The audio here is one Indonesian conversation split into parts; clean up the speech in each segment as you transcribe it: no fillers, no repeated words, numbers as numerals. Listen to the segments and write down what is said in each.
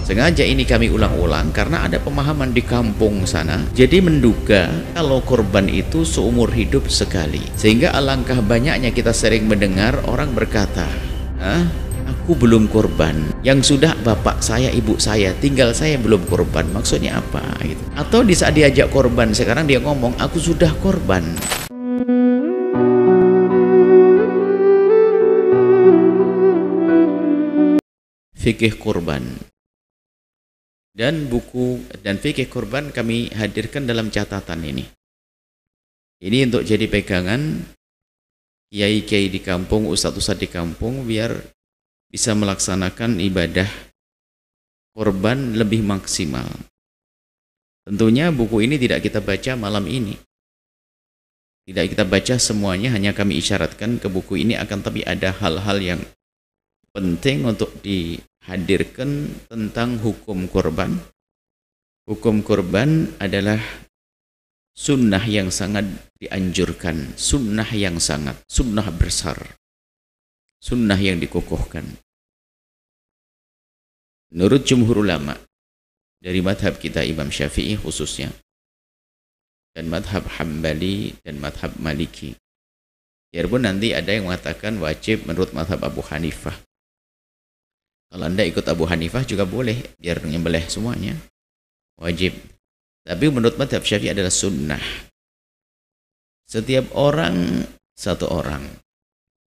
Sengaja ini kami ulang-ulang karena ada pemahaman di kampung sana. Jadi menduga kalau korban itu seumur hidup sekali. Sehingga alangkah banyaknya kita sering mendengar orang berkata, "Hah? Aku belum korban. Yang sudah bapak saya, ibu saya, tinggal saya belum korban." Maksudnya apa gitu. Atau di saat diajak korban, sekarang dia ngomong, "Aku sudah korban." Fikih korban. Dan buku dan fikih korban kami hadirkan dalam catatan ini. Ini untuk jadi pegangan kiai-kiai di kampung, ustadz-ustadz di kampung, biar bisa melaksanakan ibadah korban lebih maksimal. Tentunya buku ini tidak kita baca malam ini. Tidak kita baca semuanya, hanya kami isyaratkan ke buku ini, akan tapi ada hal-hal yang penting untuk dihadirkan tentang hukum korban. Hukum korban adalah sunnah yang sangat dianjurkan, sunnah yang sangat, sunnah besar, sunnah yang dikukuhkan. Menurut jumhur ulama dari madhab kita Imam Syafi'i khususnya, dan madhab Hambali dan madhab Maliki, biarpun nanti ada yang mengatakan wajib menurut madhab Abu Hanifah. Kalau Anda ikut Abu Hanifah juga boleh, biar nyembelih semuanya, wajib. Tapi menurut madhab Syafi'i adalah sunnah. Setiap orang satu orang,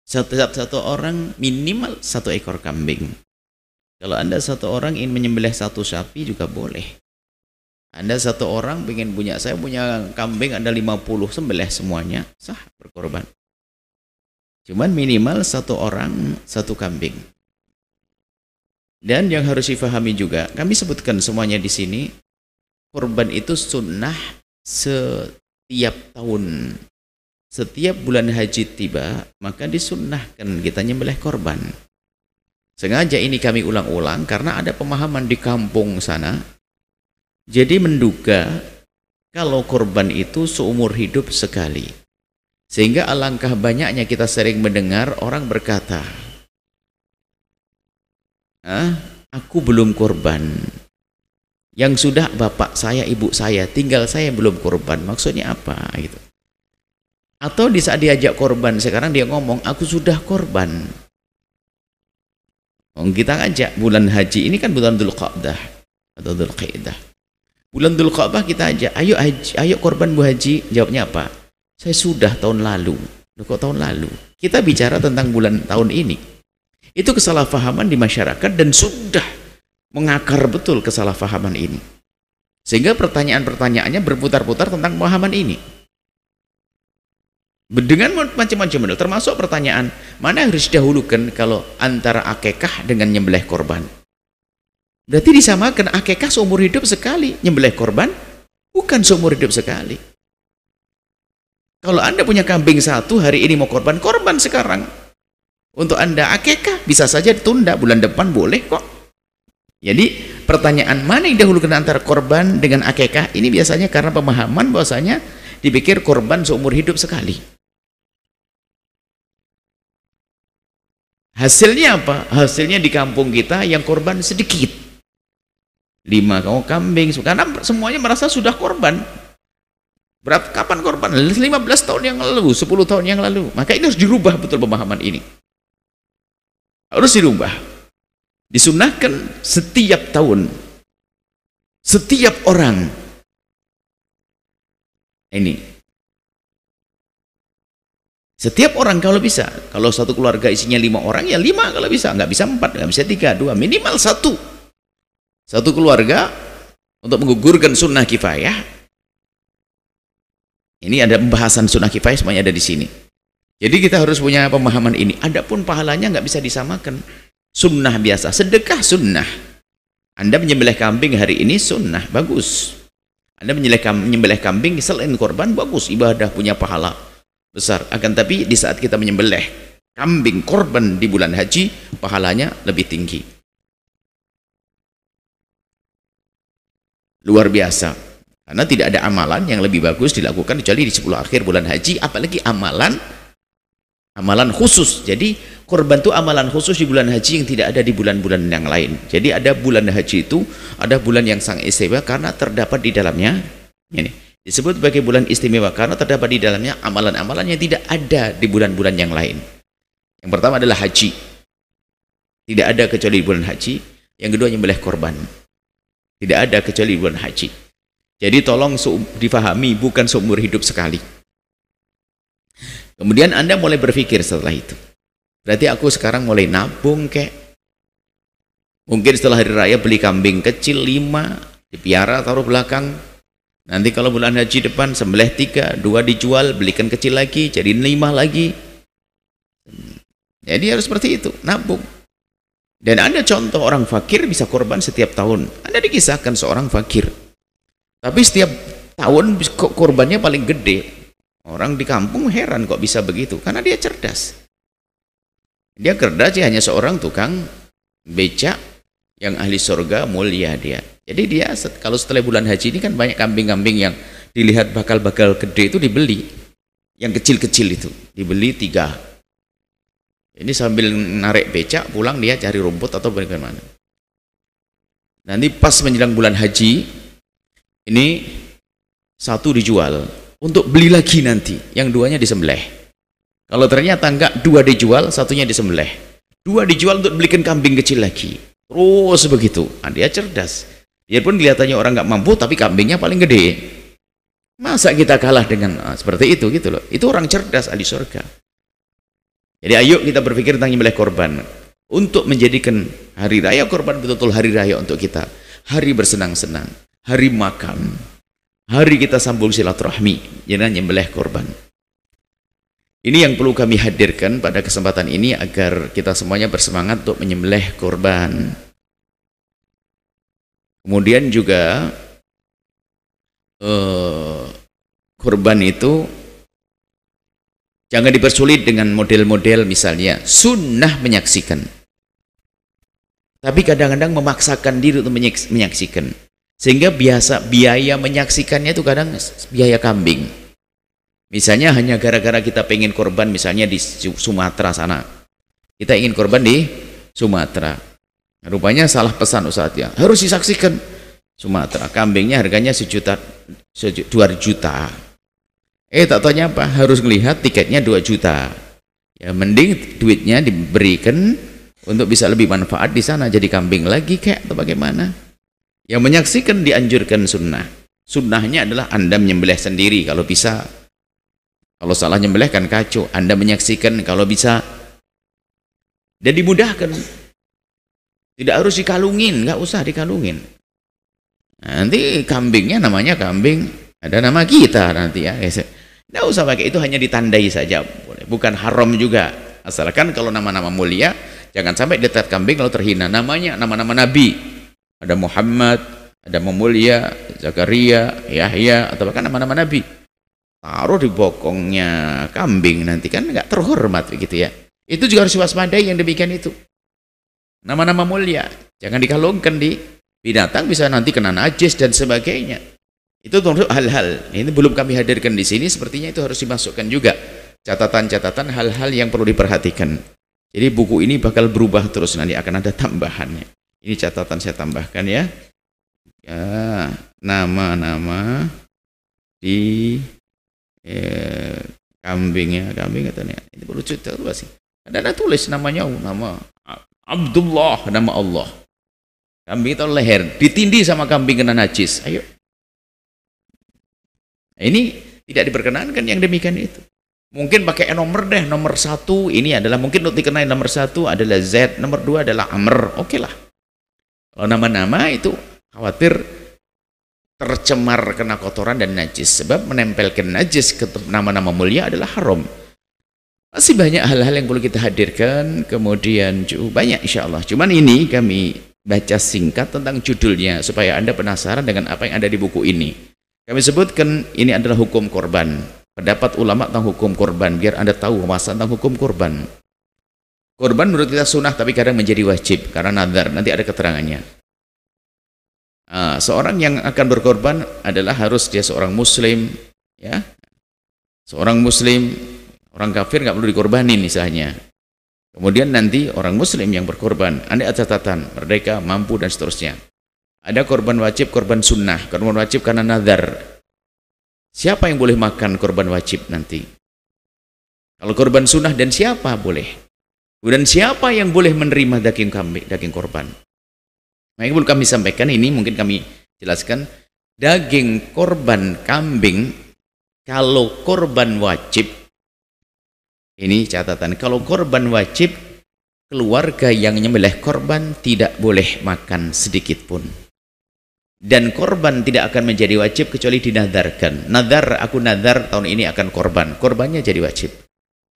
satu orang minimal satu ekor kambing. Kalau Anda satu orang ingin menyembelih satu sapi juga boleh. Anda satu orang ingin punya, saya punya kambing ada 50, sembelih semuanya, sah berkorban. Cuman minimal satu orang satu kambing. Dan yang harus difahami juga, kami sebutkan semuanya di sini, korban itu sunnah setiap tahun. Setiap bulan haji tiba, maka disunnahkan kita nyembelih korban. Sengaja ini kami ulang-ulang karena ada pemahaman di kampung sana. Jadi menduga kalau korban itu seumur hidup sekali. Sehingga alangkah banyaknya kita sering mendengar orang berkata, "Ah, aku belum korban. Yang sudah bapak saya, ibu saya, tinggal saya belum korban." Maksudnya apa gitu. Atau di saat diajak korban, sekarang dia ngomong, "Aku sudah korban." Kita ajak bulan haji, ini kan bulan Dzulqa'dah atau Dzulqa'dah. Bulan Dzulqa'dah kita ajak, "Ayo haji, ayo korban Bu Haji." Jawabnya apa? "Saya sudah tahun lalu." Loh, kok tahun lalu? Kita bicara tentang bulan tahun ini. Itu kesalahpahaman di masyarakat dan sudah mengakar betul kesalahpahaman ini. Sehingga pertanyaan-pertanyaannya berputar-putar tentang pemahaman ini. Dengan macam-macam model, termasuk pertanyaan, mana yang harus didahulukan kalau antara akekah dengan nyembelih korban? Berarti disamakan, akekah seumur hidup sekali, nyembelih korban bukan seumur hidup sekali. Kalau Anda punya kambing satu, hari ini mau korban, korban sekarang. Untuk Anda akekah bisa saja ditunda, bulan depan boleh kok. Jadi pertanyaan mana yang didahulukan antara korban dengan akekah, ini biasanya karena pemahaman bahwasanya dipikir korban seumur hidup sekali. Hasilnya apa? Hasilnya di kampung kita yang korban sedikit. 5 kambing, karena semuanya merasa sudah korban. Kapan korban? 15 tahun yang lalu, 10 tahun yang lalu. Maka ini harus dirubah betul pemahaman ini. Harus dirubah. Disunnahkan setiap tahun. Setiap orang. Ini. Setiap orang kalau bisa. Kalau satu keluarga isinya 5 orang, ya 5 kalau bisa. Nggak bisa 4, nggak bisa 3, 2. Minimal 1. Satu keluarga untuk menggugurkan sunnah kifayah. Ini ada pembahasan sunnah kifayah, semuanya ada di sini. Jadi kita harus punya pemahaman ini. Adapun pahalanya nggak bisa disamakan. Sunnah biasa, sedekah sunnah. Anda menyembelih kambing hari ini sunnah, bagus. Anda menyembelih kambing selain korban, bagus, ibadah, punya pahala besar. Akan tapi di saat kita menyembelih kambing korban di bulan haji, pahalanya lebih tinggi. Luar biasa. Karena tidak ada amalan yang lebih bagus dilakukan kecuali di 10 akhir bulan haji, apalagi amalan Amalan khusus. Jadi kurban itu amalan khusus di bulan haji yang tidak ada di bulan-bulan yang lain. Jadi ada bulan haji itu, ada bulan yang sangat istimewa karena terdapat di dalamnya, ini disebut sebagai bulan istimewa karena terdapat di dalamnya amalan-amalan yang tidak ada di bulan-bulan yang lain. Yang pertama adalah haji. Tidak ada kecuali di bulan haji. Yang kedua nyembelih korban. Tidak ada kecuali di bulan haji. Jadi tolong difahami, bukan seumur hidup sekali. Kemudian Anda mulai berpikir setelah itu. Berarti aku sekarang mulai nabung kek. Mungkin setelah hari raya beli kambing kecil 5, dipiara taruh belakang. Nanti kalau bulan haji depan sembelih 3, 2 dijual, belikan kecil lagi, jadi 5 lagi. Jadi harus seperti itu, nabung. Dan ada contoh orang fakir bisa korban setiap tahun. Anda dikisahkan seorang fakir. Tapi setiap tahun korbannya paling gede. Orang di kampung heran kok bisa begitu, karena dia cerdas. Dia cerdas, dia hanya seorang tukang becak yang ahli surga, mulia dia. Jadi dia kalau setelah bulan haji ini kan banyak kambing-kambing yang dilihat bakal-bakal gede itu dibeli. Yang kecil-kecil itu dibeli 3. Ini sambil narik becak pulang dia cari rumput atau bagaimana. Nanti pas menjelang bulan haji ini 1 dijual untuk beli lagi nanti, yang 2-nya disembelih. Kalau ternyata enggak, 2 dijual, 1-nya disembelih. 2 dijual untuk belikan kambing kecil lagi. Terus begitu. Nah, dia cerdas. Biarpun kelihatannya orang enggak mampu, tapi kambingnya paling gede. Masa kita kalah dengan seperti itu gitu loh. Itu orang cerdas ahli surga. Jadi ayo kita berpikir tentang nyembelih korban untuk menjadikan hari raya korban betul-betul hari raya untuk kita. Hari bersenang-senang, hari makan, hari kita sambung silaturahmi dengan nyembelih korban. Ini yang perlu kami hadirkan pada kesempatan ini agar kita semuanya bersemangat untuk menyembelih korban. Kemudian juga korban itu jangan dipersulit dengan model-model misalnya sunnah menyaksikan. Tapi kadang-kadang memaksakan diri untuk menyaksikan. Sehingga biaya menyaksikannya itu kadang biaya kambing. Misalnya hanya gara-gara kita pengen korban misalnya di Sumatera sana. Kita ingin korban di Sumatera. Rupanya salah pesan ustadznya. Harus disaksikan Sumatera. Kambingnya harganya 1 juta, 2 juta. Tak tanya apa? Harus melihat tiketnya 2 juta. Ya mending duitnya diberikan untuk bisa lebih manfaat di sana jadi kambing lagi kayak atau bagaimana? Yang menyaksikan dianjurkan sunnah. Sunnahnya adalah Anda menyembelih sendiri kalau bisa. Kalau salah nyembelih kan kacau. Anda menyaksikan kalau bisa. Dan dimudahkan. Tidak harus dikalungin, nggak usah dikalungin. Nanti kambingnya namanya kambing, ada nama kita nanti ya. Nggak usah pakai, itu hanya ditandai saja. Bukan haram juga. Asalkan kalau nama-nama mulia, jangan sampai dilihat kambing kalau terhina. Namanya nama-nama Nabi. Ada Muhammad, ada Mulia, Zakaria, Yahya, atau bahkan nama-nama Nabi. Taruh di bokongnya kambing nanti kan nggak terhormat begitu ya. Itu juga harus waspadai yang demikian itu. Nama-nama mulia jangan dikalungkan di binatang, bisa nanti kena najis dan sebagainya. Itu termasuk hal-hal ini belum kami hadirkan di sini, sepertinya itu harus dimasukkan juga catatan-catatan hal-hal yang perlu diperhatikan. Jadi buku ini bakal berubah terus, nanti akan ada tambahannya. Ini catatan saya tambahkan ya. Ya, nama-nama di kambingnya, kambing katanya. Ini perlu cerita apa sih? Ada tulis namanya, nama Abdullah, nama Allah. Kambing itu leher, ditindih sama kambing kena najis. Ayo. Ini tidak diperkenankan yang demikian itu. Mungkin pakai nomor deh, nomor 1 ini adalah mungkin untuk dikenai nomor 1 adalah Z, nomor 2 adalah Amr. Oke lah. Kalau nama-nama itu khawatir tercemar kena kotoran dan najis, sebab menempelkan najis ke nama-nama mulia adalah haram. Masih banyak hal-hal yang perlu kita hadirkan, kemudian banyak insya Allah. Cuman ini kami baca singkat tentang judulnya supaya Anda penasaran dengan apa yang ada di buku ini. Kami sebutkan ini adalah hukum korban, pendapat ulama tentang hukum korban, biar Anda tahu wawasan tentang hukum korban. Korban menurut kita sunnah, tapi kadang menjadi wajib karena nazar. Nanti ada keterangannya. Seorang yang akan berkorban adalah harus dia seorang muslim, ya, seorang muslim, Orang kafir nggak perlu dikorbanin misalnya. Kemudian nanti orang muslim yang berkorban, ada catatan, merdeka, mampu dan seterusnya. Ada korban wajib, korban sunnah. Korban wajib karena nazar. Siapa yang boleh makan korban wajib nanti? Kalau korban sunnah dan siapa boleh? Dan siapa yang boleh menerima daging kambing, daging korban? Nah, ini kami sampaikan, ini mungkin kami jelaskan. Daging korban kambing, kalau korban wajib, ini catatan, kalau korban wajib, keluarga yang nyembelih korban tidak boleh makan sedikit pun. Dan korban tidak akan menjadi wajib kecuali dinadarkan. Nadar, aku nadar tahun ini akan korban. Korbannya jadi wajib.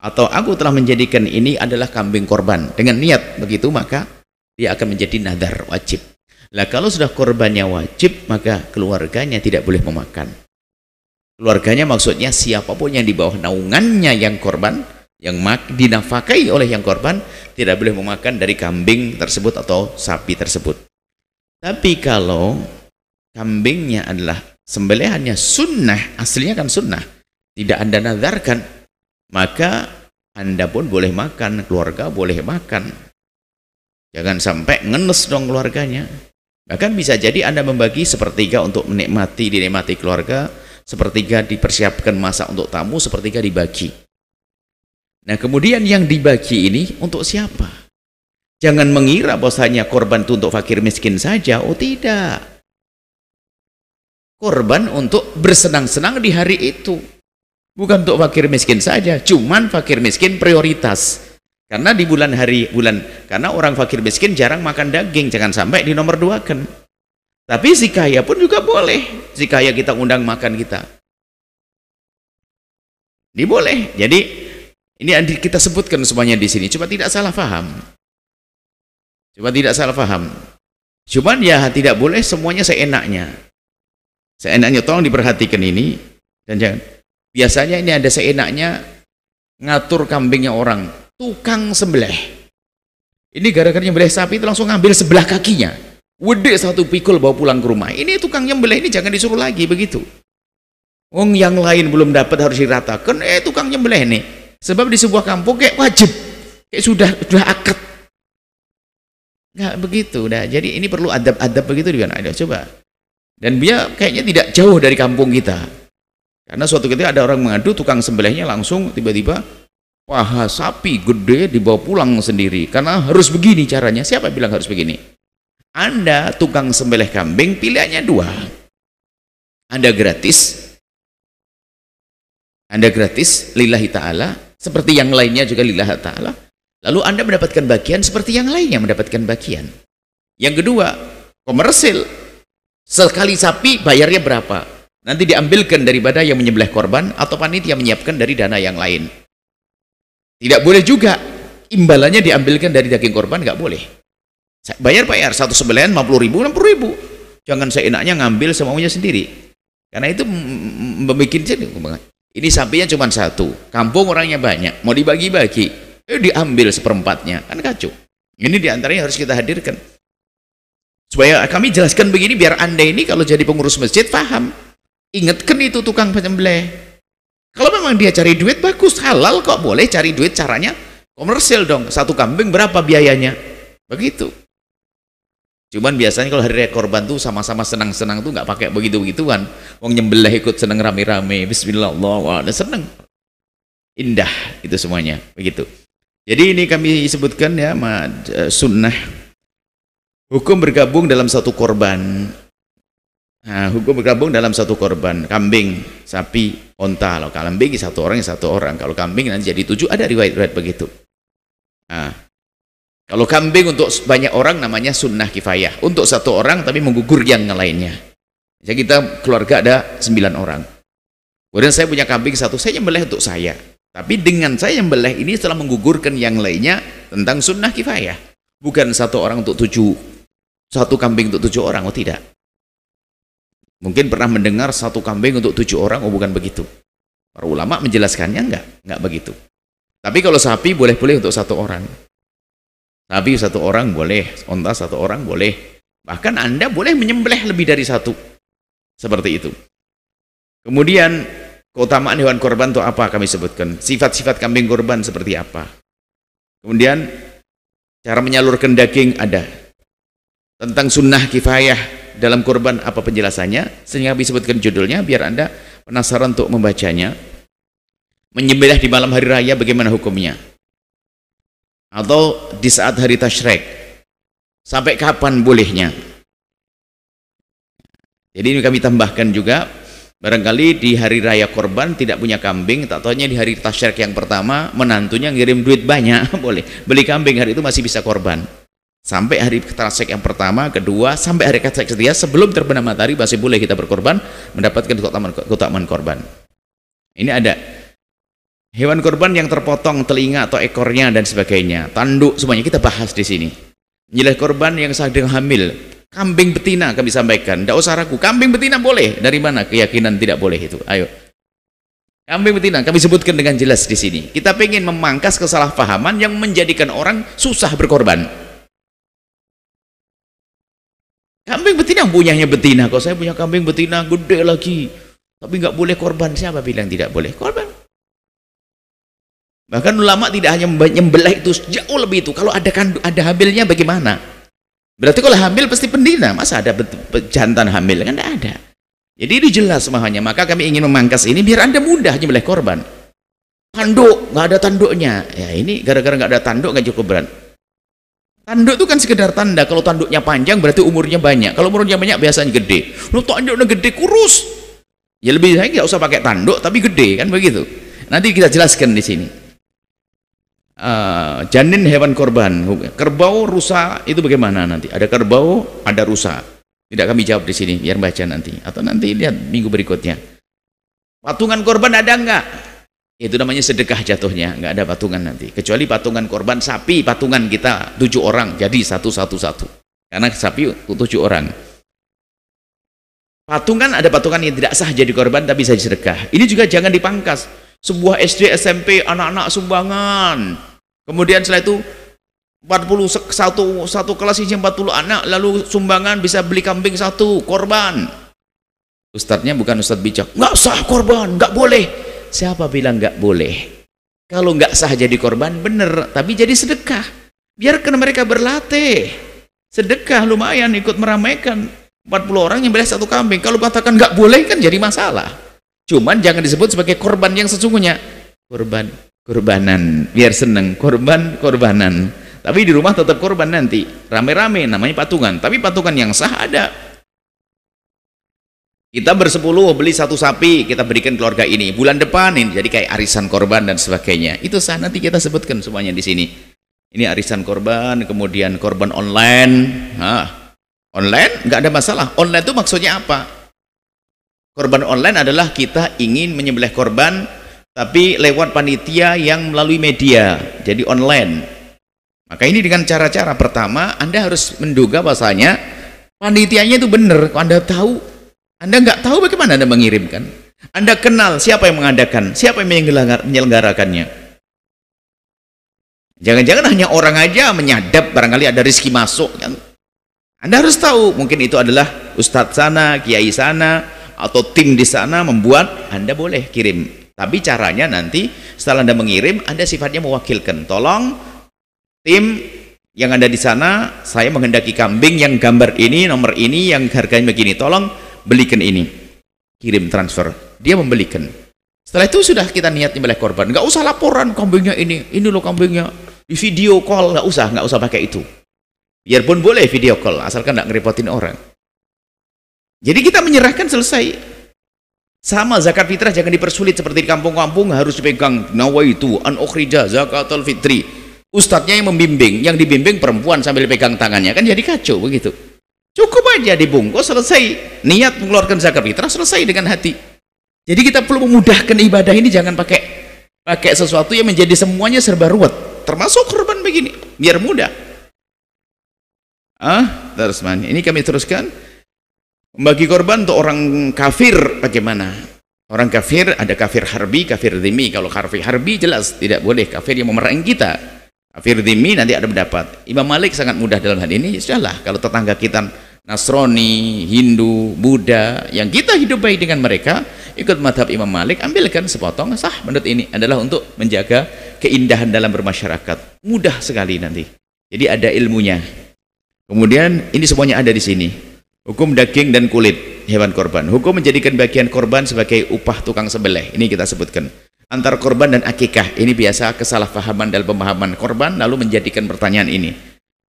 Atau aku telah menjadikan ini adalah kambing korban. Dengan niat begitu, maka dia akan menjadi nadar wajib. Lah kalau sudah korbannya wajib, maka keluarganya tidak boleh memakan. Keluarganya maksudnya siapapun yang di bawah naungannya yang korban, yang dinafkahi oleh yang korban, tidak boleh memakan dari kambing tersebut atau sapi tersebut. Tapi kalau kambingnya adalah sembelihannya sunnah, aslinya kan sunnah, tidak Anda nadarkan, maka Anda pun boleh makan, keluarga boleh makan. Jangan sampai ngenes dong keluarganya. Bahkan bisa jadi Anda membagi sepertiga untuk dinikmati keluarga, sepertiga dipersiapkan masak untuk tamu, sepertiga dibagi. Nah, kemudian yang dibagi ini untuk siapa? Jangan mengira bahwasanya korban itu untuk fakir miskin saja. Oh tidak. Korban untuk bersenang-senang di hari itu. Bukan untuk fakir miskin saja, cuman fakir miskin prioritas. Karena di karena orang fakir miskin jarang makan daging, jangan sampai di nomor 2-kan. Tapi si kaya pun juga boleh. Si kaya kita undang makan kita. Ini boleh. Jadi ini kita sebutkan semuanya di sini. Coba tidak salah paham. Cuman ya tidak boleh semuanya seenaknya. Seenaknya, tolong diperhatikan ini. Dan jangan. Biasanya ini ada seenaknya ngatur kambingnya orang. Tukang sembelih. Ini gara-gara nyembelih sapi itu langsung ngambil sebelah kakinya. Wede satu pikul bawa pulang ke rumah. Ini tukang nyembelih ini jangan disuruh lagi begitu. Wong yang lain belum dapat harus diratakan. Tukang nyembelih nih. Sebab di sebuah kampung kayak wajib. Kayak sudah akad. Nggak begitu. Nah, jadi ini perlu adab-adab begitu juga. Nah, coba. Dan dia kayaknya tidak jauh dari kampung kita. Karena suatu ketika ada orang mengadu, tukang sembelihnya langsung tiba-tiba paha sapi gede dibawa pulang sendiri. Karena harus begini caranya. Siapa bilang harus begini? Anda tukang sembelih kambing, pilihannya 2. Anda gratis lillahi ta'ala, seperti yang lainnya juga lillahi ta'ala. Lalu Anda mendapatkan bagian seperti yang lainnya mendapatkan bagian. Yang kedua, komersil. Sekali sapi bayarnya berapa? Nanti diambilkan daripada yang menyembelih korban atau panitia menyiapkan dari dana yang lain. Tidak boleh juga imbalannya diambilkan dari daging korban, nggak boleh. Bayar satu sembelihan 50.000, 60.000. Jangan seenaknya ngambil semaunya sendiri. Karena itu membuat ini sapinya cuma 1, kampung orangnya banyak, mau dibagi-bagi, diambil seperempatnya, kan kacau. Ini diantaranya harus kita hadirkan. Supaya kami jelaskan begini, biar Anda ini kalau jadi pengurus masjid paham. Ingatkan itu tukang penyembelih. Kalau memang dia cari duit, bagus, halal kok, boleh cari duit, caranya komersil dong. 1 kambing berapa biayanya? Begitu. Cuman biasanya kalau hari raya korban tuh sama-sama senang-senang tuh nggak pakai begitu-begituan. Wong nyembelih ikut seneng rame-rame, bismillah, wah, seneng. Indah itu semuanya, begitu. Jadi ini kami sebutkan ya, sunnah. Hukum bergabung dalam satu korban. Nah, hukum bergabung dalam satu korban. Kambing, sapi, onta. Kalau kambing 1 orang, 1 orang. Kalau kambing nanti jadi 7, ada riwayat-riwayat begitu. Nah, kalau kambing untuk banyak orang namanya sunnah kifayah. Untuk 1 orang tapi menggugur yang lainnya. Jadi kita keluarga ada 9 orang. Kemudian saya punya kambing 1, saya nyembelih untuk saya. Tapi dengan saya nyembelih ini setelah menggugurkan yang lainnya tentang sunnah kifayah. Bukan 1 orang untuk 7, 1 kambing untuk 7 orang, oh tidak. Mungkin pernah mendengar 1 kambing untuk 7 orang, oh bukan begitu. Para ulama menjelaskannya enggak begitu. Tapi kalau sapi boleh-boleh untuk 1 orang. Sapi 1 orang boleh, onta 1 orang boleh. Bahkan Anda boleh menyembelih lebih dari 1. Seperti itu. Kemudian Keutamaan hewan korban itu apa kami sebutkan. Sifat-sifat kambing korban seperti apa. Kemudian cara menyalurkan daging ada. Tentang sunnah kifayah dalam korban apa penjelasannya. Sehingga kami sebutkan judulnya biar Anda penasaran untuk membacanya. Menyembelih di malam hari raya bagaimana hukumnya. Atau di saat hari tasyrik. Sampai kapan bolehnya. Jadi ini kami tambahkan juga, barangkali di hari raya korban tidak punya kambing, tak taunya di hari tasyrik yang pertama menantunya ngirim duit banyak, boleh beli kambing, hari itu masih bisa korban. Sampai hari tasyrik yang pertama, kedua, sampai hari tasyrik ketiga sebelum terbenam matahari masih boleh kita berkorban, mendapatkan keutamaan korban. Ini ada hewan korban yang terpotong telinga atau ekornya dan sebagainya, tanduk semuanya kita bahas di sini. Menyembelih korban yang sedang hamil. Kambing betina kami sampaikan, tidak usah ragu, kambing betina boleh. Dari mana keyakinan tidak boleh itu? Ayo. Kambing betina kami sebutkan dengan jelas di sini. Kita ingin memangkas kesalahpahaman yang menjadikan orang susah berkorban. Kambing betina punyanya betina, kalau saya punya kambing betina gede lagi, tapi nggak boleh korban. Siapa bilang tidak boleh korban? Bahkan ulama tidak hanya menyembelih itu, jauh lebih itu. Kalau ada hamilnya bagaimana? Berarti kalau hamil pasti pendina, masa ada jantan hamil? Kan tidak ada. Jadi ini jelas semuanya. Maka kami ingin memangkas ini biar Anda mudah menyembelih korban. Tanduk, nggak ada tanduknya. Ya ini gara-gara nggak ada tanduk nggak cukup berat. Tanduk itu kan sekedar tanda. Kalau tanduknya panjang berarti umurnya banyak. Kalau umurnya banyak biasanya gede. Lu tanduknya gede kurus. Ya lebih baik nggak usah pakai tanduk tapi gede kan begitu. Nanti kita jelaskan di sini. Janin hewan korban, kerbau, rusa itu bagaimana nanti? Ada kerbau, ada rusa. Tidak kami jawab di sini, biar baca nanti atau nanti lihat minggu berikutnya. Patungan korban ada enggak? Itu namanya sedekah jatuhnya, enggak ada patungan nanti. Kecuali patungan korban sapi, patungan kita 7 orang jadi satu. Karena sapi 7 orang. Patungan ada patungan yang tidak sah jadi korban tapi bisa sedekah. Ini juga jangan dipangkas. Sebuah SD SMP anak-anak sumbangan, kemudian setelah itu satu kelas isinya 40 anak lalu sumbangan bisa beli kambing 1 korban. Ustadznya bukan ustadz bijak, nggak sah korban, nggak boleh. Siapa bilang nggak boleh? Kalau nggak sah jadi korban bener, tapi jadi sedekah, biarkan mereka berlatih. Sedekah lumayan ikut meramaikan 40 orang yang beli 1 kambing. Kalau katakan nggak boleh kan jadi masalah. Cuman jangan disebut sebagai korban yang sesungguhnya. Korbanan, biar seneng. Korbanan. Tapi di rumah tetap korban nanti. Rame-rame namanya patungan. Tapi patungan yang sah ada. Kita bersepuluh beli 1 sapi, kita berikan keluarga ini. Bulan depan ini jadi kayak arisan korban dan sebagainya. Itu sah, nanti kita sebutkan semuanya di sini. Ini arisan korban, kemudian korban online. Online nggak ada masalah. Online itu maksudnya apa? Korban online adalah kita ingin menyembelih korban tapi lewat panitia yang melalui media, jadi online. Maka ini dengan cara-cara pertama Anda harus menduga bahasanya panitianya itu benar. Kalau Anda tahu, Anda nggak tahu bagaimana Anda mengirimkan. Anda kenal siapa yang mengadakan, siapa yang menyelenggarakannya. Jangan-jangan hanya orang aja menyadap barangkali ada rezeki masuk kan? Anda harus tahu, mungkin itu adalah ustadz sana, kiai sana, atau tim di sana membuat. Anda boleh kirim, tapi caranya nanti setelah Anda mengirim, Anda sifatnya mewakilkan, tolong tim yang ada di sana, saya menghendaki kambing yang gambar ini, nomor ini, yang harganya begini, tolong belikan ini, kirim transfer. Dia membelikan. Setelah itu sudah kita niat menyembelih korban. Nggak usah laporan kambingnya ini loh kambingnya, di video call, nggak usah pakai itu. Biarpun boleh video call, asalkan nggak ngerepotin orang. Jadi kita menyerahkan, selesai. Sama zakat fitrah jangan dipersulit seperti di kampung-kampung harus dipegang nawaitu an ukhrija zakatul fitri. Ustadznya yang membimbing, yang dibimbing perempuan sambil pegang tangannya, kan jadi kacau begitu. Cukup aja dibungkus, selesai. Niat mengeluarkan zakat fitrah, selesai dengan hati. Jadi kita perlu memudahkan ibadah ini, jangan pakai sesuatu yang menjadi semuanya serba ruwet. Termasuk korban begini, biar mudah. Terus man, ini kami teruskan. Membagi korban untuk orang kafir bagaimana? Orang kafir ada kafir harbi, kafir dhimmi. Kalau kafir harbi jelas tidak boleh, kafir yang memerangi kita. Kafir dhimmi nanti ada pendapat. Imam Malik sangat mudah dalam hal ini. Sudahlah, kalau tetangga kita Nasrani, Hindu, Buddha, yang kita hidup baik dengan mereka, ikut madhab Imam Malik, ambilkan sepotong, sah. Menurut ini adalah untuk menjaga keindahan dalam bermasyarakat. Mudah sekali nanti. Jadi ada ilmunya. Kemudian ini semuanya ada di sini. Hukum daging dan kulit hewan korban. Hukum menjadikan bagian korban sebagai upah tukang sembelih. Ini kita sebutkan. Antara korban dan akikah. Ini biasa kesalahpahaman dalam pemahaman korban, lalu menjadikan pertanyaan ini.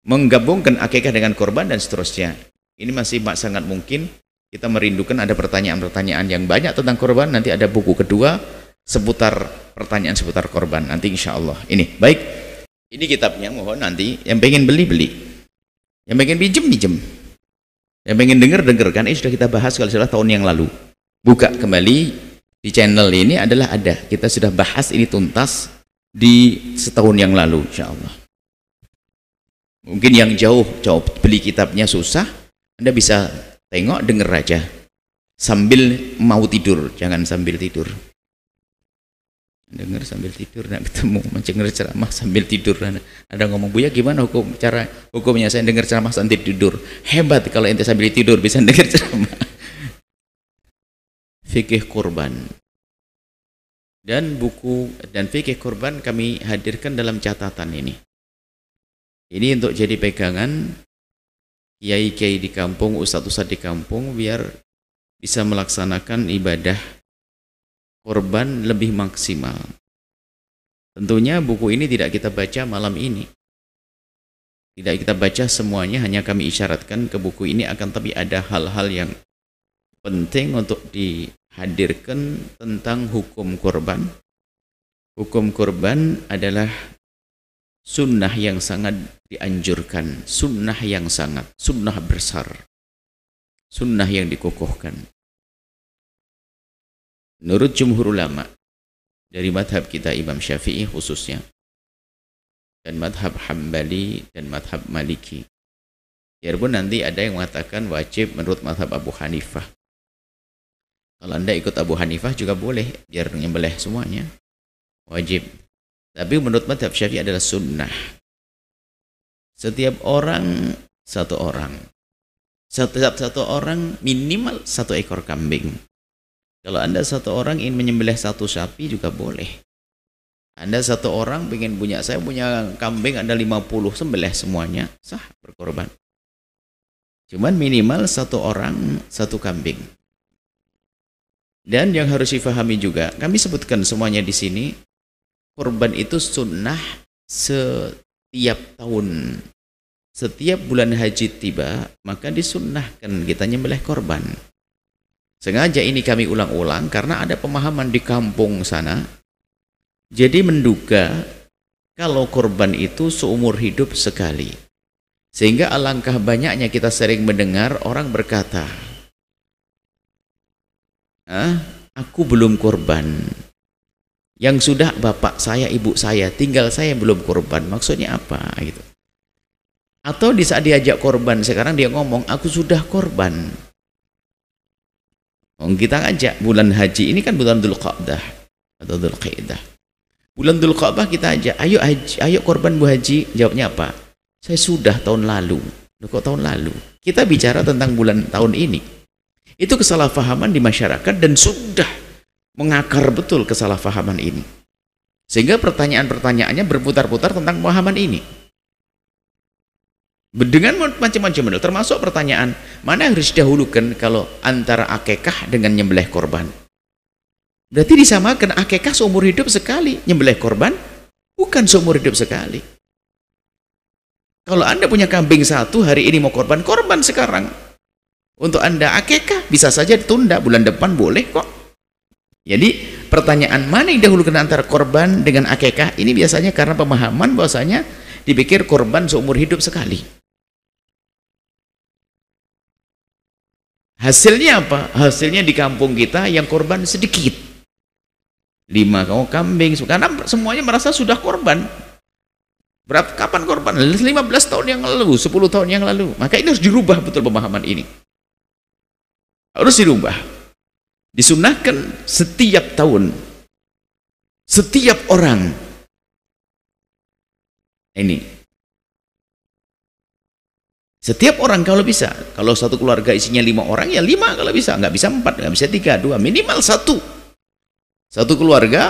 Menggabungkan akikah dengan korban dan seterusnya. Ini masih sangat mungkin kita merindukan ada pertanyaan-pertanyaan yang banyak tentang korban. Nanti ada buku kedua seputar pertanyaan seputar korban. Nanti insya Allah. Ini baik. Ini kitabnya, mohon nanti yang pengen beli-beli. Yang pengen pinjem-pinjem. Yang pengen denger kan, ini sudah kita bahas kalau salah tahun yang lalu. Buka kembali di channel ini adalah ada. Kita sudah bahas ini tuntas di setahun yang lalu, insya Allah. Mungkin yang jauh beli kitabnya susah, Anda bisa tengok, denger aja. Sambil mau tidur, jangan sambil tidur. Dengar sambil tidur, nak ketemu mendengar ceramah sambil tidur. Ada ngomong, Buya gimana hukumnya saya dengar ceramah sambil tidur? Hebat kalau ente sambil tidur bisa dengar ceramah. Fikih kurban dan buku dan fikih kurban kami hadirkan dalam catatan ini. Ini untuk jadi pegangan kiai-kiai di kampung, ustadz-ustadz di kampung, biar bisa melaksanakan ibadah korban lebih maksimal. Tentunya buku ini tidak kita baca malam ini. Tidak kita baca semuanya, hanya kami isyaratkan ke buku ini, akan tapi ada hal-hal yang penting untuk dihadirkan tentang hukum korban. Hukum korban adalah sunnah yang sangat dianjurkan, sunnah besar, sunnah yang dikukuhkan. Menurut jumhur ulama dari madhab kita Imam Syafi'i khususnya, dan madhab Hambali dan madhab Maliki, biarpun nanti ada yang mengatakan wajib menurut madhab Abu Hanifah. Kalau Anda ikut Abu Hanifah juga boleh, biar nyembelih semuanya wajib. Tapi menurut madhab Syafi'i adalah sunnah. Setiap orang satu orang minimal satu ekor kambing. Kalau Anda satu orang ingin menyembelih satu sapi juga boleh. Anda satu orang ingin saya punya kambing ada 50, sembelih semuanya, sah berkorban. Cuman minimal satu orang satu kambing. Dan yang harus difahami juga, kami sebutkan semuanya di sini, korban itu sunnah setiap tahun. Setiap bulan haji tiba, maka disunnahkan kita nyembelih korban. Sengaja ini kami ulang-ulang karena ada pemahaman di kampung sana. Jadi menduga kalau korban itu seumur hidup sekali. Sehingga alangkah banyaknya kita sering mendengar orang berkata, aku belum korban. Yang sudah bapak saya, ibu saya, tinggal saya belum korban. Maksudnya apa? Gitu. Atau di saat diajak korban, sekarang dia ngomong, aku sudah korban. Kita ajak bulan haji ini kan bulan Dzulqa'dah atau Dzulqa'dah. Bulan Dzulqa'dah kita ajak, ayo haji, ayo korban Bu Haji. Jawabnya apa? Saya sudah tahun lalu. Loh, kok tahun lalu? Kita bicara tentang bulan tahun ini. Itu kesalahpahaman di masyarakat dan sudah mengakar betul kesalahpahaman ini. Sehingga pertanyaan-pertanyaannya berputar-putar tentang pemahaman ini. Dengan macam-macam model, termasuk pertanyaan mana yang harus didahulukan kalau antara akikah dengan nyembelih korban. Berarti disamakan, akikah seumur hidup sekali, nyembelih korban bukan seumur hidup sekali. Kalau Anda punya kambing satu, hari ini mau korban sekarang. Untuk Anda akikah bisa saja ditunda, bulan depan boleh kok. Jadi pertanyaan mana yang didahulukan antara korban dengan akikah, ini biasanya karena pemahaman bahwasanya dipikir korban seumur hidup sekali. Hasilnya apa? Hasilnya di kampung kita yang korban sedikit. 5 kambing, karena semuanya merasa sudah korban. Kapan korban? 15 tahun yang lalu, 10 tahun yang lalu. Maka ini harus dirubah betul pemahaman ini. Harus dirubah. Disunnahkan setiap tahun. Setiap orang. Ini. Setiap orang kalau bisa, kalau satu keluarga isinya 5 orang, ya 5 kalau bisa, nggak bisa 4, nggak bisa 3, 2, minimal 1. Satu keluarga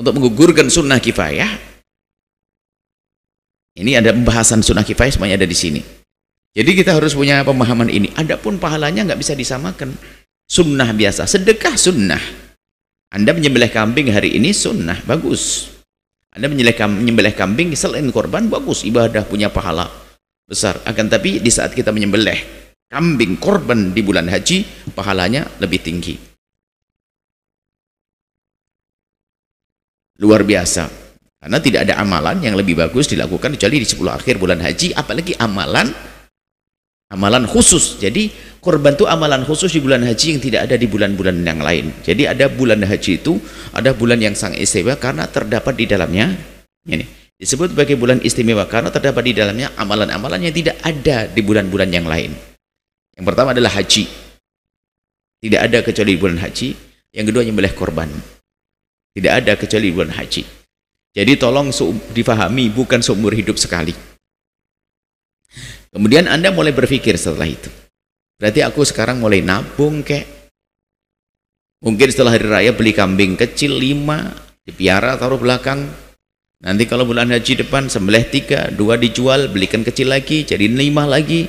untuk menggugurkan sunnah kifayah. Ini ada pembahasan sunnah kifayah, semuanya ada di sini. Jadi kita harus punya pemahaman ini. Adapun pahalanya nggak bisa disamakan. Sunnah biasa, sedekah sunnah. Anda menyembelih kambing hari ini sunnah, bagus. Anda menyembelih kambing selain korban, bagus, ibadah, punya pahala besar. Akan tapi di saat kita menyembelih kambing korban di bulan haji, pahalanya lebih tinggi. Luar biasa. Karena tidak ada amalan yang lebih bagus dilakukan kecuali di 10 akhir bulan haji, apalagi amalan khusus. Jadi korban itu amalan khusus di bulan haji yang tidak ada di bulan-bulan yang lain. Jadi ada bulan haji itu, ada bulan yang sangat istimewa karena terdapat di dalamnya ini disebut sebagai bulan istimewa karena terdapat di dalamnya amalan-amalan yang tidak ada di bulan-bulan yang lain. Yang pertama adalah haji. Tidak ada kecuali di bulan haji. Yang kedua menyembelih korban. Tidak ada kecuali di bulan haji. Jadi tolong difahami, bukan seumur hidup sekali. Kemudian Anda mulai berpikir setelah itu. Berarti aku sekarang mulai nabung kek. Mungkin setelah hari raya beli kambing kecil 5, dipiara taruh belakang. Nanti kalau bulan haji depan sembelih 3, 2 dijual, belikan kecil lagi, jadi 5 lagi.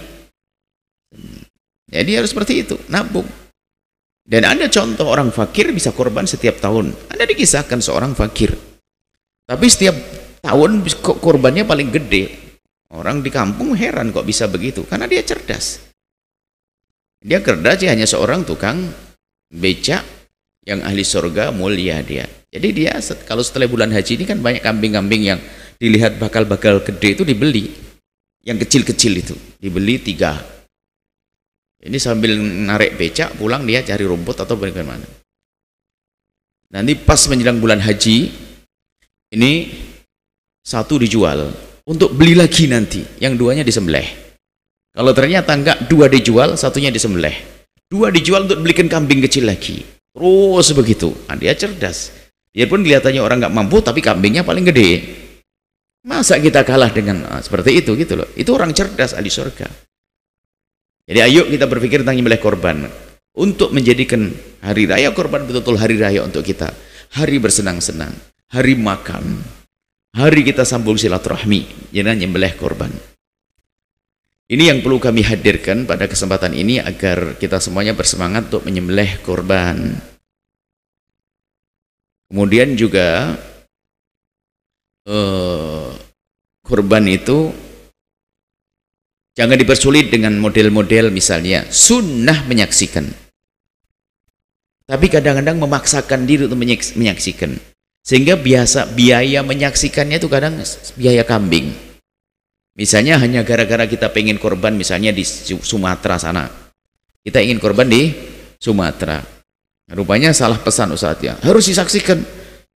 Jadi harus seperti itu, nabung. Dan ada contoh orang fakir bisa korban setiap tahun. Ada dikisahkan seorang fakir. Tapi setiap tahun korbannya paling gede. Orang di kampung heran kok bisa begitu, karena dia cerdas. Dia cerdas, dia hanya seorang tukang becak yang ahli surga, mulia dia. Jadi dia kalau setelah bulan haji ini kan banyak kambing-kambing yang dilihat bakal-bakal gede itu dibeli. Yang kecil-kecil itu dibeli 3. Ini sambil narik becak pulang dia cari rumput atau bagaimana. Nanti pas menjelang bulan haji ini 1 dijual untuk beli lagi nanti, yang 2-nya disembelih. Kalau ternyata enggak, 2 dijual, 1-nya disembelih. 2 dijual untuk belikan kambing kecil lagi. Terus begitu. Nah, dia cerdas. Dia pun kelihatannya orang nggak mampu, tapi kambingnya paling gede. Masa kita kalah dengan seperti itu gitu loh. Itu orang cerdas ahli surga. Jadi ayo kita berpikir tentang menyembelih korban untuk menjadikan hari raya korban betul-betul hari raya untuk kita. Hari bersenang-senang, hari makan, hari kita sambung silaturahmi dengan menyembelih korban. Ini yang perlu kami hadirkan pada kesempatan ini agar kita semuanya bersemangat untuk menyembelih korban. Kemudian juga korban itu jangan dipersulit dengan model-model misalnya sunnah menyaksikan. Tapi kadang-kadang memaksakan diri untuk menyaksikan. Sehingga biaya menyaksikannya itu kadang biaya kambing. Misalnya hanya gara-gara kita pengen korban misalnya di Sumatera sana. Kita ingin korban di Sumatera. Rupanya salah pesan Ustaznya. Harus disaksikan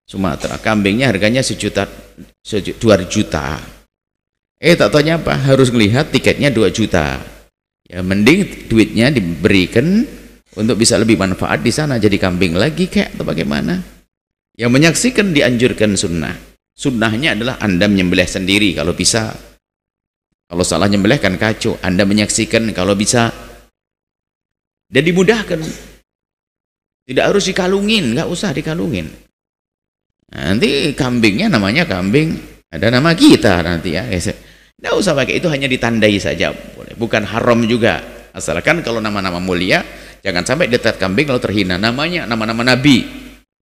Sumatera. Kambingnya harganya 2 juta. Tak taunya apa? Harus melihat tiketnya 2 juta. Ya mending duitnya diberikan untuk bisa lebih manfaat di sana jadi kambing lagi kayak atau bagaimana. Yang menyaksikan dianjurkan sunnah. Sunnahnya adalah Anda menyembelih sendiri kalau bisa. Kalau salah nyembelih kan kacau. Anda menyaksikan kalau bisa. Dan dimudahkan. Tidak harus dikalungin, nggak usah dikalungin. Nanti kambingnya namanya kambing, ada nama kita nanti ya. Nggak usah pakai, itu hanya ditandai saja. Bukan haram juga. Asalkan kalau nama-nama mulia, jangan sampai dekat kambing kalau terhina. Namanya nama-nama Nabi.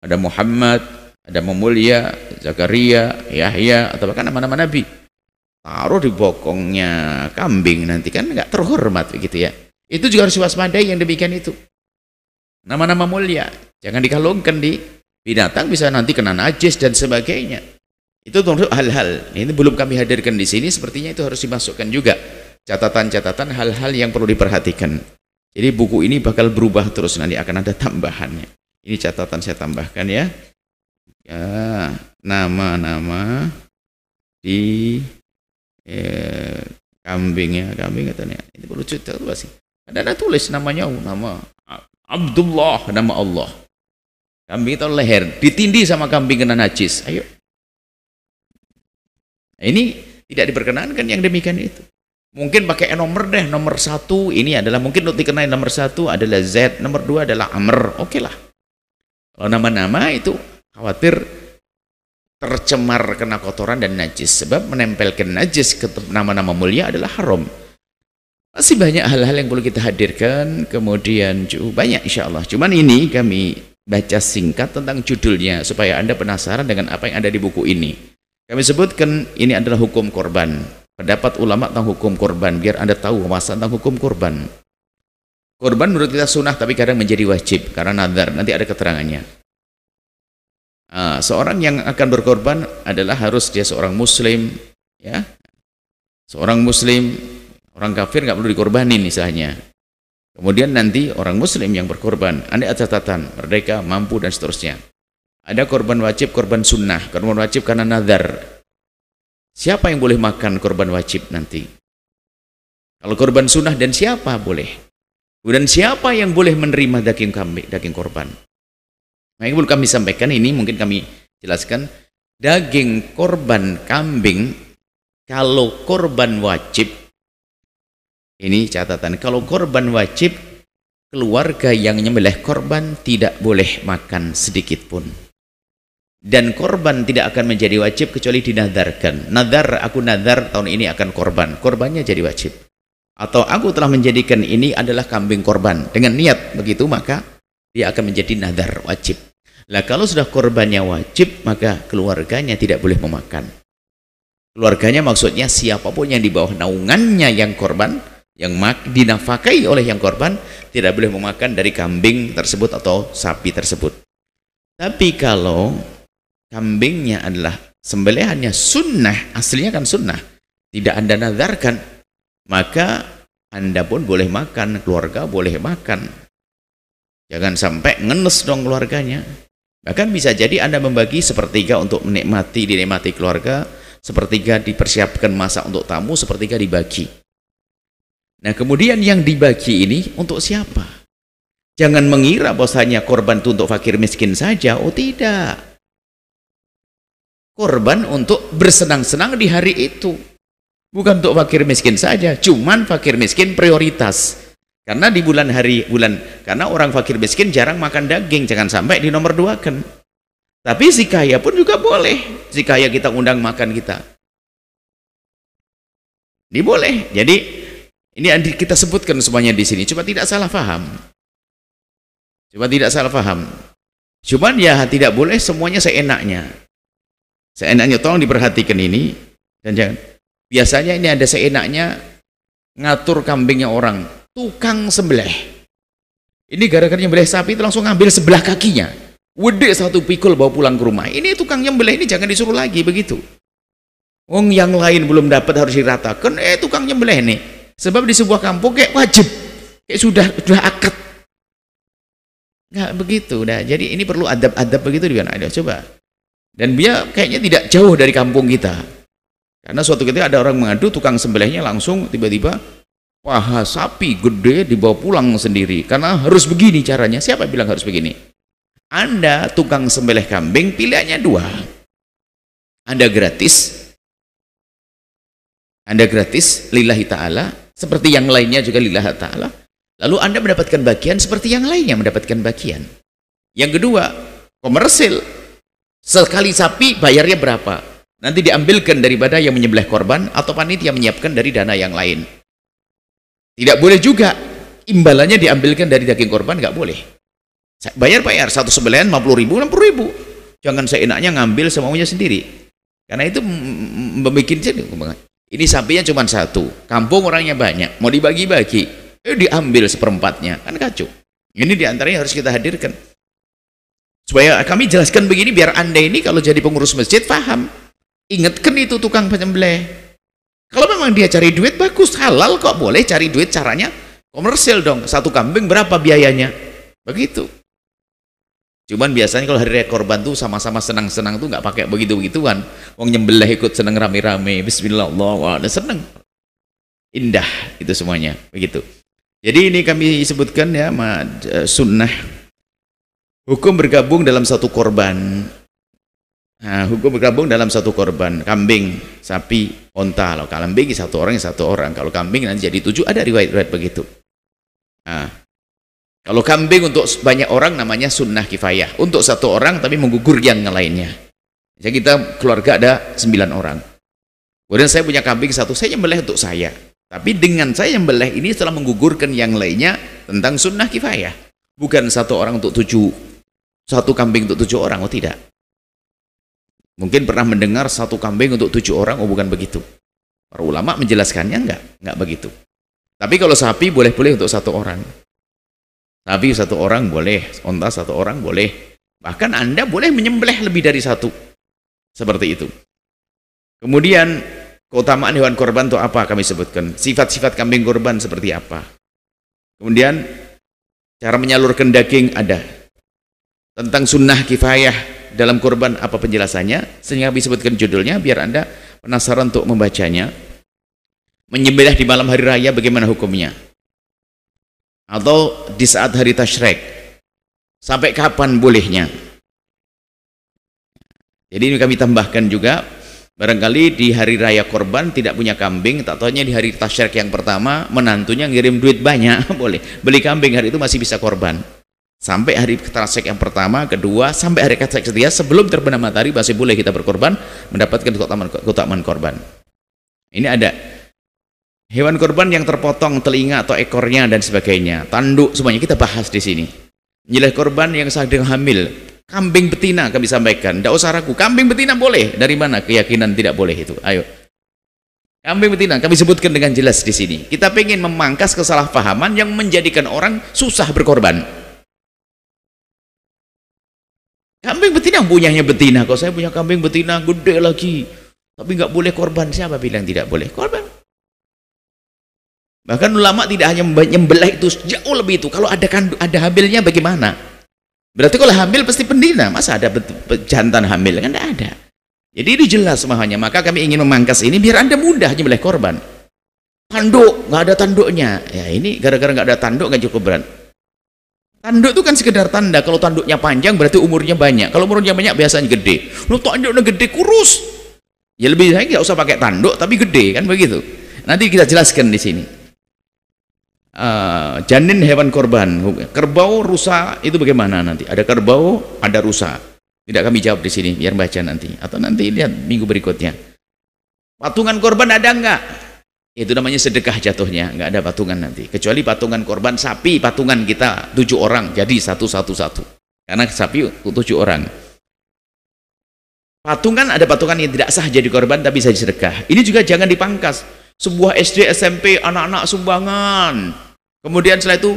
Ada Muhammad, ada Mulia, Zakaria, Yahya, atau bahkan nama-nama Nabi. Taruh di bokongnya kambing nanti kan nggak terhormat begitu ya. Itu juga harus waspadai yang demikian itu. Nama-nama mulia, jangan dikalungkan di binatang, bisa nanti kena najis dan sebagainya. Itu termasuk hal-hal. Ini belum kami hadirkan di sini, sepertinya itu harus dimasukkan juga catatan-catatan hal-hal yang perlu diperhatikan. Jadi buku ini bakal berubah terus, nanti akan ada tambahannya. Ini catatan saya tambahkan ya. Ya, nama-nama di kambingnya, kambing katanya. Ini perlu cerita tuh sih. Ada tulis namanya, nama Abdullah, nama Allah. Kambing itu leher, ditindih sama kambing kena najis. Ayo. Ini tidak diperkenankan yang demikian itu. Mungkin pakai nomor deh, nomor 1 ini adalah mungkin untuk dikenai nomor 1 adalah Z, nomor 2 adalah Amr. Oke lah. Kalau nama-nama itu khawatir tercemar kena kotoran dan najis, sebab menempelkan najis ke nama-nama mulia adalah haram. Masih banyak hal-hal yang perlu kita hadirkan, kemudian banyak insya Allah. Cuman ini kami baca singkat tentang judulnya supaya Anda penasaran dengan apa yang ada di buku ini. Kami sebutkan ini adalah hukum korban, pendapat ulama tentang hukum korban, biar Anda tahu masalah tentang hukum korban. Korban menurut kita sunnah tapi kadang menjadi wajib karena nazar, nanti ada keterangannya. Seorang yang akan berkorban adalah harus dia seorang muslim, ya, seorang muslim. Orang kafir nggak perlu dikorbanin misalnya. Kemudian nanti orang muslim yang berkorban, ada catatan, merdeka, mampu dan seterusnya. Ada korban wajib, korban sunnah. Korban wajib karena nazar. Siapa yang boleh makan korban wajib nanti? Kalau korban sunnah dan siapa boleh? Dan siapa yang boleh menerima daging kambing, daging korban? Nah, yang perlu kami sampaikan ini, mungkin kami jelaskan, daging korban kambing, kalau korban wajib, ini catatan, kalau korban wajib, keluarga yang nyembelih korban tidak boleh makan sedikit pun. Dan korban tidak akan menjadi wajib kecuali dinadarkan. Nadar, aku nadar tahun ini akan korban. Korbannya jadi wajib. Atau aku telah menjadikan ini adalah kambing korban. Dengan niat begitu, maka dia akan menjadi nadar wajib. Lah kalau sudah korbannya wajib, maka keluarganya tidak boleh memakan. Keluarganya maksudnya siapapun yang di bawah naungannya yang korban, yang dinafakai oleh yang korban, tidak boleh memakan dari kambing tersebut atau sapi tersebut. Tapi kalau kambingnya adalah sembelihannya sunnah, aslinya kan sunnah, tidak Anda nazarkan, maka Anda pun boleh makan, keluarga boleh makan. Jangan sampai ngenes dong keluarganya. Bahkan bisa jadi Anda membagi sepertiga untuk dinikmati keluarga, sepertiga dipersiapkan masak untuk tamu, sepertiga dibagi. Nah, kemudian yang dibagi ini untuk siapa? Jangan mengira bahwasanya korban itu untuk fakir miskin saja. Oh tidak. Korban untuk bersenang-senang di hari itu. Bukan untuk fakir miskin saja, cuman fakir miskin prioritas. Karena di karena orang fakir miskin jarang makan daging, jangan sampai di nomor 2-kan. Tapi si kaya pun juga boleh. Si kaya kita undang makan kita. Ini boleh. Jadi ini kita sebutkan semuanya di sini, cuma tidak salah paham. Cuman ya tidak boleh semuanya seenaknya. Seenaknya, tolong diperhatikan ini. Dan jangan, biasanya ini ada seenaknya ngatur kambingnya orang, tukang sembelih. Ini gara-gara nyembelih sapi itu langsung ngambil sebelah kakinya. Wede satu pikul bawa pulang ke rumah. Ini tukang nyembelih ini jangan disuruh lagi begitu. Wong yang lain belum dapat harus diratakan, tukang nyembelih nih. Sebab di sebuah kampung kayak wajib, kayak sudah akad. Nggak begitu. Nah, jadi ini perlu adab-adab begitu juga. Ada coba. Dan dia kayaknya tidak jauh dari kampung kita. Karena suatu ketika ada orang mengadu, tukang sembelihnya langsung tiba-tiba, wah sapi gede dibawa pulang sendiri. Karena harus begini caranya. Siapa bilang harus begini? Anda tukang sembelih kambing, pilihannya 2. Anda gratis lillahi ta'ala, seperti yang lainnya juga lillahi ta'ala. Lalu Anda mendapatkan bagian seperti yang lainnya mendapatkan bagian. Yang kedua, komersil. Sekali sapi bayarnya berapa? Nanti diambilkan daripada yang menyembelih korban atau panitia menyiapkan dari dana yang lain. Tidak boleh juga imbalannya diambilkan dari daging korban, nggak boleh. Bayar satu sembelihan 50.000, 60.000. Jangan seenaknya ngambil semuanya sendiri. Karena itu membuat ini sapinya cuma 1, kampung orangnya banyak, mau dibagi-bagi, diambil seperempatnya, kan kacau. Ini diantaranya harus kita hadirkan. Supaya kami jelaskan begini, biar Anda ini kalau jadi pengurus masjid paham. Ingatkan itu tukang penyembelih. Kalau memang dia cari duit, bagus, halal kok, boleh cari duit, caranya komersil dong. Satu kambing berapa biayanya? Begitu. Cuman biasanya kalau hari raya korban tuh sama-sama senang-senang tuh nggak pakai begitu-begituan. Wong nyembelih ikut seneng rame-rame, bismillah, wah seneng, indah itu semuanya begitu. Jadi ini kami sebutkan ya sunnah, hukum bergabung dalam satu korban. Nah, hukum bergabung dalam satu korban, kambing, sapi, Onta, kalau kambing satu orang ya satu orang. Kalau kambing nanti jadi 7, ada riwayat-riwayat begitu. Nah, kalau kambing untuk banyak orang namanya sunnah kifayah. Untuk satu orang tapi menggugur yang lainnya. Jadi kita keluarga ada 9 orang. Kemudian saya punya kambing satu, saya nyembelih untuk saya. Tapi dengan saya nyembelih ini setelah menggugurkan yang lainnya tentang sunnah kifayah. Bukan satu orang untuk 7, satu kambing untuk 7 orang, oh tidak. Mungkin pernah mendengar satu kambing untuk 7 orang, oh bukan begitu. Para ulama menjelaskannya enggak begitu. Tapi kalau sapi boleh-boleh untuk satu orang. Sapi satu orang boleh, onta satu orang boleh. Bahkan Anda boleh menyembelih lebih dari satu. Seperti itu. Kemudian keutamaan hewan korban itu apa kami sebutkan. Sifat-sifat kambing korban seperti apa. Kemudian cara menyalurkan daging ada. Tentang sunnah kifayah dalam korban apa penjelasannya, sehingga kami sebutkan judulnya biar Anda penasaran untuk membacanya. Menyembelih di malam hari raya bagaimana hukumnya? Atau di saat hari tasyrik, sampai kapan bolehnya? Jadi ini kami tambahkan juga, barangkali di hari raya korban tidak punya kambing, tak taunya di hari tasyrik yang pertama menantunya ngirim duit banyak, boleh beli kambing, hari itu masih bisa korban. Sampai hari tasyrik yang pertama, kedua, sampai hari tasyrik ketiga, sebelum terbenam matahari masih boleh kita berkorban, mendapatkan keutamaan korban. Ini ada hewan korban yang terpotong telinga atau ekornya dan sebagainya, tanduk, semuanya kita bahas di sini. Menyembelih korban yang sedang hamil, kambing betina kami sampaikan, tidak usah ragu, kambing betina boleh. Dari mana keyakinan tidak boleh itu? Ayo. Kambing betina kami sebutkan dengan jelas di sini. Kita ingin memangkas kesalahpahaman yang menjadikan orang susah berkorban. Kambing betina punyanya betina, kalau saya punya kambing betina gede lagi, tapi nggak boleh korban. Siapa bilang tidak boleh korban? Bahkan ulama tidak hanya menyembelih itu, jauh lebih itu. Kalau ada hamilnya bagaimana? Berarti kalau hamil pasti pendina, masa ada jantan hamil? Kan tidak ada. Jadi ini jelas semuanya. Maka kami ingin memangkas ini biar Anda mudah menyembelih korban. Tanduk, nggak ada tanduknya. Ya ini gara-gara nggak ada tanduk nggak cukup berat. Tanduk itu kan sekedar tanda. Kalau tanduknya panjang berarti umurnya banyak. Kalau umurnya banyak biasanya gede. Lu tanduknya gede kurus. Ya lebih baik nggak usah pakai tanduk tapi gede kan begitu. Nanti kita jelaskan di sini. Janin hewan korban, kerbau, rusa itu bagaimana nanti? Ada kerbau, ada rusa. Tidak kami jawab di sini, biar baca nanti. Atau nanti lihat minggu berikutnya. Patungan korban ada enggak? Itu namanya sedekah jatuhnya, enggak ada patungan nanti. Kecuali patungan korban sapi, patungan kita 7 orang, jadi 1. Karena sapi 7 orang. Patungan ada patungan yang tidak sah jadi korban tapi bisa sedekah. Ini juga jangan dipangkas. Sebuah SD, SMP, anak-anak sumbangan. Kemudian setelah itu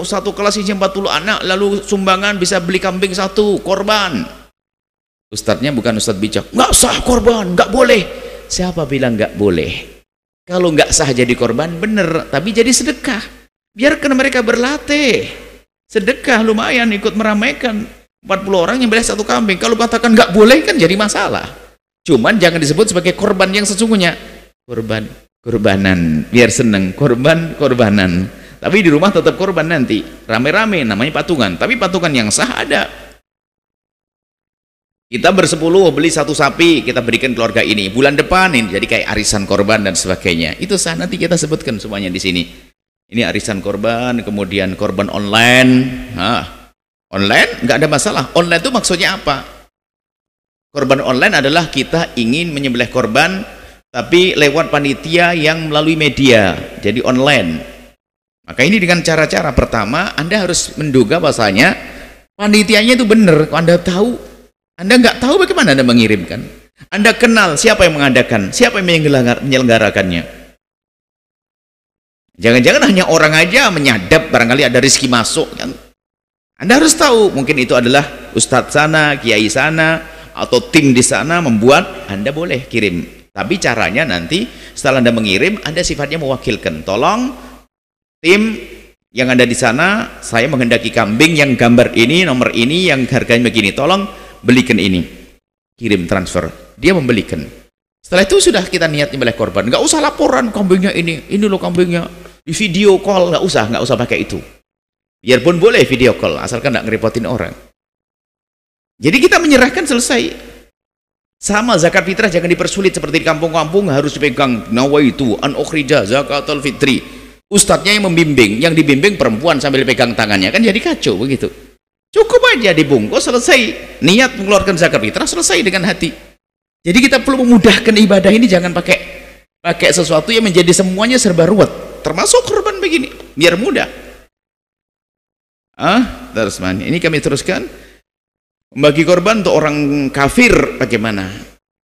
satu kelas isinya 40 anak, lalu sumbangan bisa beli kambing 1, korban. Ustadznya bukan ustadz bijak, nggak sah korban, nggak boleh. Siapa bilang nggak boleh? Kalau nggak sah jadi korban, bener, tapi jadi sedekah. Biarkan mereka berlatih. Sedekah lumayan ikut meramaikan. 40 orang yang beli 1 kambing. Kalau katakan nggak boleh kan jadi masalah. Cuman jangan disebut sebagai korban yang sesungguhnya. Korbanan, biar seneng. Korbanan. Tapi di rumah tetap korban nanti. Rame-rame namanya patungan. Tapi patungan yang sah ada. Kita bersepuluh beli 1 sapi, kita berikan keluarga ini. Bulan depan ini jadi kayak arisan korban dan sebagainya. Itu sah, nanti kita sebutkan semuanya di sini. Ini arisan korban, kemudian korban online. Online nggak ada masalah. Online itu maksudnya apa? Korban online adalah kita ingin menyembelih korban tapi lewat panitia yang melalui media, jadi online. Maka ini dengan cara-cara pertama Anda harus menduga bahasanya panitianya itu benar. Kalau Anda tahu, Anda nggak tahu bagaimana Anda mengirimkan. Anda kenal siapa yang mengadakan, siapa yang menyelenggarakannya. Jangan-jangan hanya orang aja menyadap, barangkali ada rezeki masuk kan. Anda harus tahu, mungkin itu adalah ustadz sana, kiai sana, atau tim di sana membuat. Anda boleh kirim, tapi caranya nanti setelah Anda mengirim, Anda sifatnya mewakilkan. Tolong tim yang ada di sana, saya menghendaki kambing yang gambar ini, nomor ini, yang harganya begini, tolong belikan ini, kirim transfer. Dia membelikan. Setelah itu sudah kita niat nyembelih korban. Nggak usah laporan kambingnya ini loh kambingnya, di video call, nggak usah pakai itu. Biarpun boleh video call, asalkan nggak ngerepotin orang. Jadi kita menyerahkan, selesai. Sama zakat fitrah jangan dipersulit seperti di kampung-kampung harus dipegang nawaitu an ukhrija zakatul fitri. Ustadznya yang membimbing, yang dibimbing perempuan sambil pegang tangannya, kan jadi kacau begitu. Cukup aja dibungkus, selesai. Niat mengeluarkan zakat fitrah selesai dengan hati. Jadi kita perlu memudahkan ibadah ini, jangan pakai sesuatu yang menjadi semuanya serba ruwet, termasuk korban begini, biar mudah. Terus mana? Ini kami teruskan. Bagi korban untuk orang kafir bagaimana?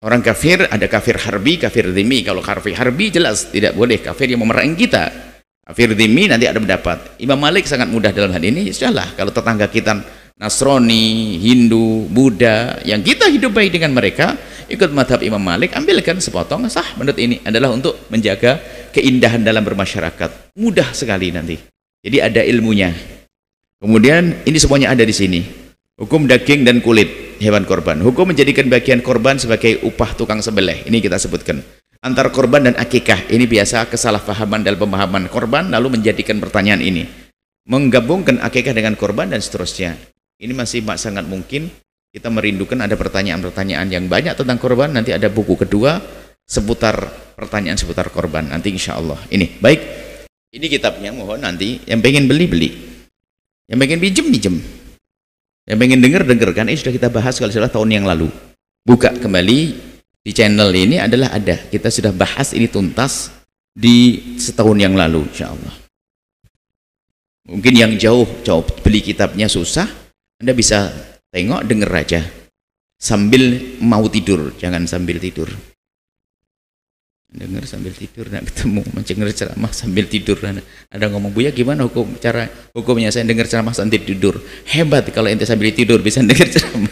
Orang kafir ada kafir harbi, kafir dhimmi. Kalau kafir harbi jelas tidak boleh, kafir yang memerangi kita. Kafir dhimmi nanti ada pendapat. Imam Malik sangat mudah dalam hal ini. Sudahlah, kalau tetangga kita Nasrani, Hindu, Buddha, yang kita hidup baik dengan mereka, ikut madhab Imam Malik, ambilkan sepotong, sah menurut ini adalah untuk menjaga keindahan dalam bermasyarakat. Mudah sekali nanti. Jadi ada ilmunya. Kemudian ini semuanya ada di sini. Hukum daging dan kulit hewan korban. Hukum menjadikan bagian korban sebagai upah tukang sembelih. Ini kita sebutkan. Antar korban dan akikah. Ini biasa kesalahpahaman dalam pemahaman korban, lalu menjadikan pertanyaan ini. Menggabungkan akikah dengan korban dan seterusnya. Ini masih sangat mungkin kita merindukan ada pertanyaan-pertanyaan yang banyak tentang korban. Nanti ada buku kedua seputar pertanyaan seputar korban. Nanti insya Allah. Ini baik. Ini kitabnya, mohon nanti yang pengen beli. Yang pengen pinjem. Yang pengen denger kan, ini sudah kita bahas kalau salah tahun yang lalu. Buka kembali di channel ini adalah ada. Kita sudah bahas ini tuntas di setahun yang lalu insya Allah. Mungkin yang jauh beli kitabnya susah, Anda bisa tengok, denger aja sambil mau tidur, jangan sambil tidur. Dengar sambil tidur, nak ketemu mendengar ceramah sambil tidur. Ada ngomong, Buya gimana hukumnya saya dengar ceramah sambil tidur? Hebat kalau ente sambil tidur bisa dengar ceramah.